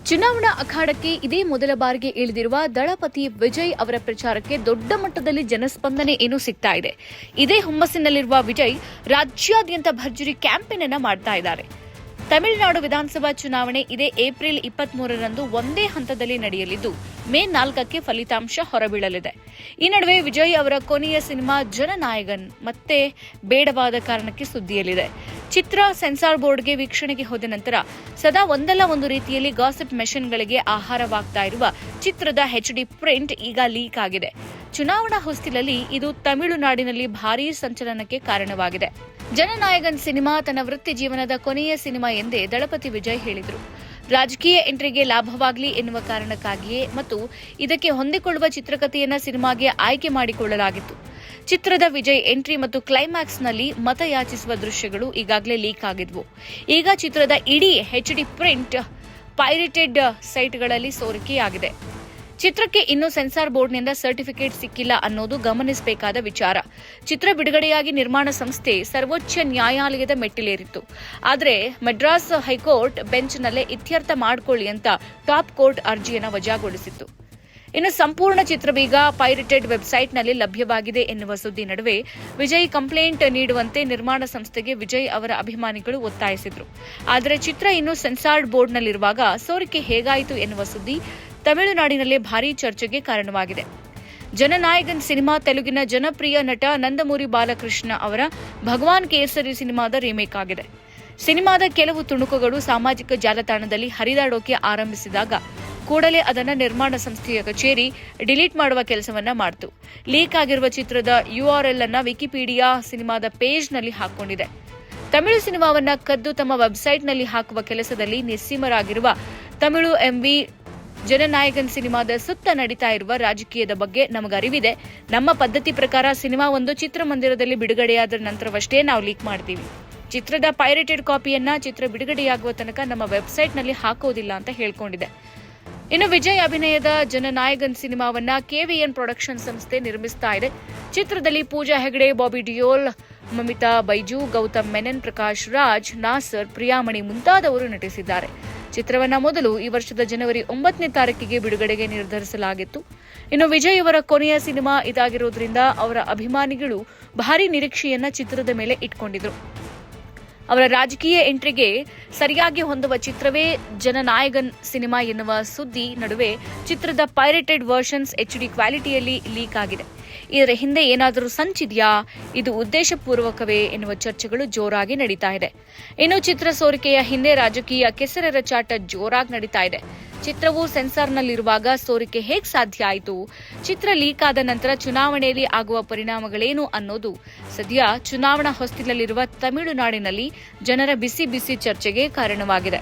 ಚುನಾವಣಾ ಅಖಾಡಕ್ಕೆ ಇದೇ ಮೊದಲ ಬಾರಿಗೆ ಇಳಿದಿರುವ ದಳಪತಿ ವಿಜಯ್ ಅವರ ಪ್ರಚಾರಕ್ಕೆ ದೊಡ್ಡ ಮಟ್ಟದಲ್ಲಿ ಜನಸ್ಪಂದನೆ ಏನೂ ಸಿಗ್ತಾ ಇದೆ. ಇದೇ ಹುಮ್ಮಸ್ಸಿನಲ್ಲಿರುವ ವಿಜಯ್ ರಾಜ್ಯಾದ್ಯಂತ ಭರ್ಜರಿ ಕ್ಯಾಂಪೇನ್ ಅನ್ನು ಮಾಡ್ತಾ ಇದ್ದಾರೆ. ತಮಿಳುನಾಡು ವಿಧಾನಸಭಾ ಚುನಾವಣೆ ಇದೇ ಏಪ್ರಿಲ್ 23ರಂದು ಒಂದೇ ಹಂತದಲ್ಲಿ ನಡೆಯಲಿದ್ದು ಮೇ 4ಕ್ಕೆ ಫಲಿತಾಂಶ ಹೊರಬೀಳಲಿದೆ. ಈ ನಡುವೆ ವಿಜಯ್ ಅವರ ಕೊನೆಯ ಸಿನಿಮಾ ಜನನಾಯಕನ್ ಮತ್ತೆ ಬೇಡವಾದ ಕಾರಣಕ್ಕೆ ಸುದ್ದಿಯಲ್ಲಿದೆ. ಚಿತ್ರ ಸೆನ್ಸಾರ್ ಬೋರ್ಡ್ಗೆ ವೀಕ್ಷಣೆಗೆ ಹೋದ ನಂತರ ಸದಾ ಒಂದಲ್ಲ ಒಂದು ರೀತಿಯಲ್ಲಿ ಗಾಸಿಪ್ ಮೆಷಿನ್ಗಳಿಗೆ ಆಹಾರವಾಗ್ತಾ ಇರುವ ಚಿತ್ರದ HD ಪ್ರಿಂಟ್ ಈಗ ಲೀಕ್ ಆಗಿದೆ. ಚುನಾವಣಾ ಹೊಸ್ತಿಲಲ್ಲಿ ಇದು ತಮಿಳುನಾಡಿನಲ್ಲಿ ಭಾರೀ ಸಂಚಲನಕ್ಕೆ ಕಾರಣವಾಗಿದೆ. ಜನನಾಯಕನ್ ಸಿನಿಮಾ ತನ್ನ ವೃತ್ತಿ ಜೀವನದ ಕೊನೆಯ ಸಿನಿಮಾ ಎಂದೇ ದಳಪತಿ ವಿಜಯ್ ಹೇಳಿದರು. ರಾಜಕೀಯ ಎಂಟ್ರಿಗೆ ಲಾಭವಾಗಲಿ ಎನ್ನುವ ಕಾರಣಕ್ಕಾಗಿಯೇ ಮತ್ತು ಇದಕ್ಕೆ ಹೊಂದಿಕೊಳ್ಳುವ ಚಿತ್ರಕಥೆಯನ್ನ ಸಿನಿಮಾಗೆ ಆಯ್ಕೆ ಮಾಡಿಕೊಳ್ಳಲಾಗಿತ್ತು. ಚಿತ್ರದ ವಿಜಯ್ ಎಂಟ್ರಿ ಮತ್ತು ಕ್ಲೈಮ್ಯಾಕ್ಸ್ನಲ್ಲಿ ಮತ ಯಾಚಿಸುವ ದೃಶ್ಯಗಳು ಈಗಾಗಲೇ ಲೀಕ್ ಆಗಿದ್ವು. ಈಗ ಚಿತ್ರದ ಇಡೀ HD ಪ್ರಿಂಟ್ ಪೈರೇಟೆಡ್ ಸೈಟ್ಗಳಲ್ಲಿ ಸೋರಿಕೆಯಾಗಿದೆ. ಚಿತ್ರಕ್ಕೆ ಇನ್ನೂ ಸೆನ್ಸಾರ್ ಬೋರ್ಡ್ನಿಂದ ಸರ್ಟಿಫಿಕೇಟ್ ಸಿಕ್ಕಿಲ್ಲ ಅನ್ನೋದು ಗಮನಿಸಬೇಕಾದ ವಿಚಾರ. ಚಿತ್ರ ಬಿಡುಗಡೆಯಾಗಿ ನಿರ್ಮಾಣ ಸಂಸ್ಥೆ ಸರ್ವೋಚ್ಚ ನ್ಯಾಯಾಲಯದ ಮೆಟ್ಟಿಲೇರಿತ್ತು. ಆದರೆ ಮದ್ರಾಸ್ ಹೈಕೋರ್ಟ್ ಬೆಂಚ್ನಲ್ಲೇ ಇತ್ಯರ್ಥ ಮಾಡಿಕೊಳ್ಳಿ ಅಂತ ಟಾಪ್ ಕೋರ್ಟ್ ಅರ್ಜಿಯನ್ನು ವಜಾಗೊಳಿಸಿತ್ತು. ಇನ್ನು ಸಂಪೂರ್ಣ ಚಿತ್ರವೀಗ ಪೈರೇಟೆಡ್ ವೆಬ್ಸೈಟ್ನಲ್ಲಿ ಲಭ್ಯವಾಗಿದೆ ಎನ್ನುವ ಸುದ್ದಿ ನಡುವೆ ವಿಜಯ್ ಕಂಪ್ಲೇಂಟ್ ನೀಡುವಂತೆ ನಿರ್ಮಾಣ ಸಂಸ್ಥೆಗೆ ವಿಜಯ್ ಅವರ ಅಭಿಮಾನಿಗಳು ಒತ್ತಾಯಿಸಿದ್ರು. ಆದರೆ ಚಿತ್ರ ಇನ್ನೂ ಸೆನ್ಸಾರ್ಡ್ ಬೋರ್ಡ್ನಲ್ಲಿರುವಾಗ ಸೋರಿಕೆ ಹೇಗಾಯಿತು ಎನ್ನುವ ಸುದ್ದಿ ತಮಿಳುನಾಡಿನಲ್ಲೇ ಭಾರೀ ಚರ್ಚೆಗೆ ಕಾರಣವಾಗಿದೆ. ಜನನಾಯಕನ್ ಸಿನಿಮಾ ತೆಲುಗಿನ ಜನಪ್ರಿಯ ನಟ ನಂದಮೂರಿ ಬಾಲಕೃಷ್ಣ ಅವರ ಭಗವಾನ್ ಕೇಸರಿ ಸಿನಿಮಾದ ರೀಮೇಕ್ ಆಗಿದೆ. ಸಿನಿಮಾದ ಕೆಲವು ತುಣುಕುಗಳು ಸಾಮಾಜಿಕ ಜಾಲತಾಣದಲ್ಲಿ ಹರಿದಾಡೋಕೆ ಆರಂಭಿಸಿದಾಗ ಕೂಡಲೇ ಅದನ್ನು ನಿರ್ಮಾಣ ಸಂಸ್ಥೆಯ ಕಚೇರಿ ಡಿಲೀಟ್ ಮಾಡುವ ಕೆಲಸವನ್ನ ಮಾಡಿತು. ಲೀಕ್ ಆಗಿರುವ ಚಿತ್ರದ URL ಅನ್ನ ವಿಕಿಪೀಡಿಯಾ ಸಿನಿಮಾದ ಪೇಜ್ನಲ್ಲಿ ಹಾಕೊಂಡಿದೆ. ತಮಿಳು ಸಿನಿಮಾವನ್ನ ಕದ್ದು ತಮ್ಮ ವೆಬ್ಸೈಟ್ನಲ್ಲಿ ಹಾಕುವ ಕೆಲಸದಲ್ಲಿ ನಿಸ್ಸೀಮರಾಗಿರುವ ತಮಿಳು MV ಜನನಾಯಕನ್ ಸಿನಿಮಾದ ಸುತ್ತ ನಡೀತಾ ಇರುವ ರಾಜಕೀಯದ ಬಗ್ಗೆ ನಮಗರಿವಿದೆ. ನಮ್ಮ ಪದ್ಧತಿ ಪ್ರಕಾರ ಸಿನಿಮಾ ಒಂದು ಚಿತ್ರಮಂದಿರದಲ್ಲಿ ಬಿಡುಗಡೆಯಾದ ನಂತರವಷ್ಟೇ ನಾವು ಲೀಕ್ ಮಾಡ್ತೀವಿ. ಚಿತ್ರದ ಪೈರೇಟೆಡ್ ಕಾಪಿಯನ್ನ ಚಿತ್ರ ಬಿಡುಗಡೆಯಾಗುವ ತನಕ ನಮ್ಮ ವೆಬ್ಸೈಟ್ನಲ್ಲಿ ಹಾಕೋದಿಲ್ಲ ಅಂತ ಹೇಳ್ಕೊಂಡಿದೆ. ಇನ್ನು ವಿಜಯ್ ಅಭಿನಯದ ಜನನಾಯಕನ್ ಸಿನಿಮಾವನ್ನ KVN ಪ್ರೊಡಕ್ಷನ್ ಸಂಸ್ಥೆ ನಿರ್ಮಿಸ್ತಾ ಇದೆ. ಚಿತ್ರದಲ್ಲಿ ಪೂಜಾ ಹೆಗಡೆ, ಬಾಬಿ ಡಿಯೋಲ್, ಮಮಿತಾ ಬೈಜು, ಗೌತಮ್ ಮೆನನ್, ಪ್ರಕಾಶ್ ರಾಜ್, ನಾಸರ್, ಪ್ರಿಯಾಮಣಿ ಮುಂತಾದವರು ನಟಿಸಿದ್ದಾರೆ. ಚಿತ್ರವನ್ನ ಮೊದಲು ಈ ವರ್ಷದ ಜನವರಿ 9ನೇ ತಾರೀಕಿಗೆ ಬಿಡುಗಡೆಗೆ ನಿರ್ಧರಿಸಲಾಗಿತ್ತು. ಇನ್ನು ವಿಜಯ್ ಅವರ ಕೊನೆಯ ಸಿನಿಮಾ ಇದಾಗಿರೋದ್ರಿಂದ ಅವರ ಅಭಿಮಾನಿಗಳು ಭಾರೀ ನಿರೀಕ್ಷೆಯನ್ನ ಚಿತ್ರದ ಮೇಲೆ ಇಟ್ಕೊಂಡಿದ್ರು. ಅವರ ರಾಜಕೀಯ ಎಂಟ್ರಿಗೆ ಸರಿಯಾಗಿ ಹೊಂದುವ ಚಿತ್ರವೇ ಜನನಾಯಕನ್ ಸಿನಿಮಾ ಎನ್ನುವ ಸುದ್ದಿ ನಡುವೆ ಚಿತ್ರದ ಪೈರೇಟೆಡ್ ವರ್ಷನ್ಸ್ HD ಕ್ವಾಲಿಟಿಯಲ್ಲಿ ಲೀಕ್ ಆಗಿದೆ. ಇದರ ಹಿಂದೆ ಏನಾದರೂ ಸಂಚಿದೆಯಾ, ಇದು ಉದ್ದೇಶಪೂರ್ವಕವೇ ಎನ್ನುವ ಚರ್ಚೆಗಳು ಜೋರಾಗಿ ನಡೀತಾ ಇದೆ. ಇನ್ನು ಚಿತ್ರ ಸೋರಿಕೆಯ ಹಿಂದೆ ರಾಜಕೀಯ ಕೆಸರೆರ ಚಾಟ ಜೋರಾಗಿ ನಡೀತಾ ಇದೆ. ಚಿತ್ರವು ಸೆನ್ಸಾರ್ನಲ್ಲಿರುವಾಗ ಸೋರಿಕೆ ಹೇಗೆ ಸಾಧ್ಯ ಆಯಿತು? ಚಿತ್ರ ಲೀಕ್ ಆದ ನಂತರ ಚುನಾವಣೆಯಲ್ಲಿ ಆಗುವ ಪರಿಣಾಮಗಳೇನು ಅನ್ನೋದು ಸದ್ಯ ಚುನಾವಣಾ ಹೊಸ್ತಿಲಲ್ಲಿರುವ ತಮಿಳುನಾಡಿನಲ್ಲಿ ಜನರ ಬಿಸಿ ಬಿಸಿ ಚರ್ಚೆಗೆ ಕಾರಣವಾಗಿದೆ.